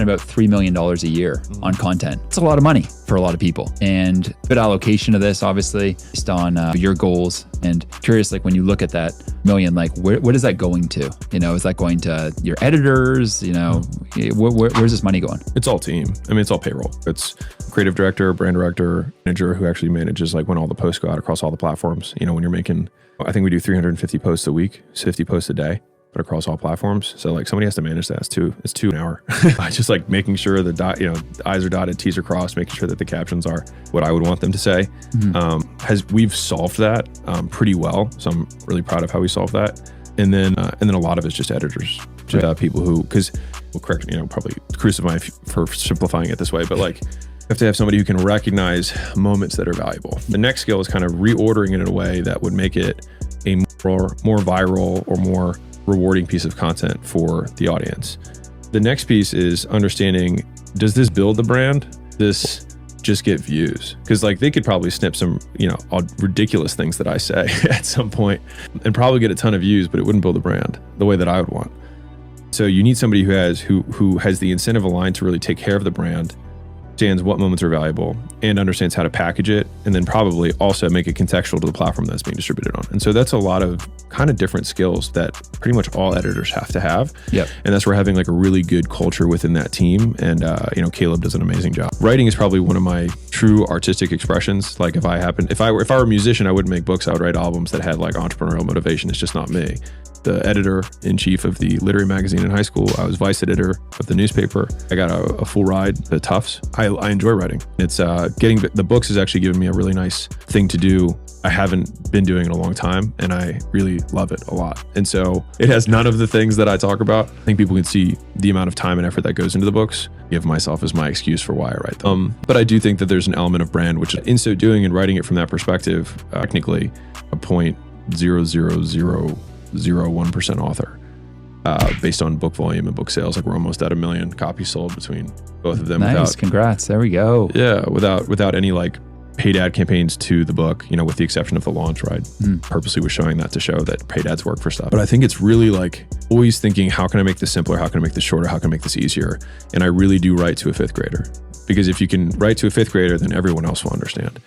about $3 million a year on content. It's a lot of money for a lot of people, and good allocation of this, obviously, based on your goals. And curious, like when you look at that million, like what is that going to? You know, is that going to your editors? You know, where's this money going? It's all team. I mean, it's all payroll. It's creative director, brand director, manager who actually manages like when all the posts go out across all the platforms. You know, when you're making, I think we do 350 posts a week, 50 posts a day, but across all platforms. So like somebody has to manage that. It's two an hour. Just like making sure the I's are dotted, T's are crossed, making sure that the captions are what I would want them to say. We've solved that pretty well. So I'm really proud of how we solved that. And then a lot of it's just editors, just people who, because well, correct me, probably crucify me for simplifying it this way, but like, you have to have somebody who can recognize moments that are valuable. The next skill is kind of reordering it in a way that would make it a more viral or more rewarding piece of content for the audience. The next piece is understanding, does this build the brand? This just get views? Because like they could probably snip some, ridiculous things that I say at some point and probably get a ton of views, but it wouldn't build the brand the way that I would want. So you need somebody who has the incentive aligned to really take care of the brand, understands what moments are valuable, and understands how to package it, and then probably also make it contextual to the platform that's being distributed on. And so that's a lot of kind of different skills that pretty much all editors have to have. Yep. And that's where having like a really good culture within that team. And Caleb does an amazing job. Writing is probably one of my true artistic expressions. Like if I were a musician, I wouldn't make books. I would write albums that had like entrepreneurial motivation. It's just not me. The editor-in-chief of the literary magazine in high school. I was vice editor of the newspaper. I got a full ride to Tufts. I enjoy writing. It's getting the books has actually given me a really nice thing to do. I haven't been doing it in a long time, and I really love it a lot. And so it has none of the things that I talk about. I think people can see the amount of time and effort that goes into the books. Give myself as my excuse for why I write them. But I do think that there's an element of brand, which in so doing and writing it from that perspective, technically a 0.0001% author based on book volume and book sales. Like we're almost at 1 million copies sold between both of them. Nice, congrats. There we go. Yeah, without any like paid ad campaigns to the book, with the exception of the launch, right? Purposely was showing that to show that paid ads work for stuff. But I think it's really like always thinking, how can I make this simpler? How can I make this shorter? How can I make this easier? And I really do write to a 5th grader, because if you can write to a 5th grader, then everyone else will understand.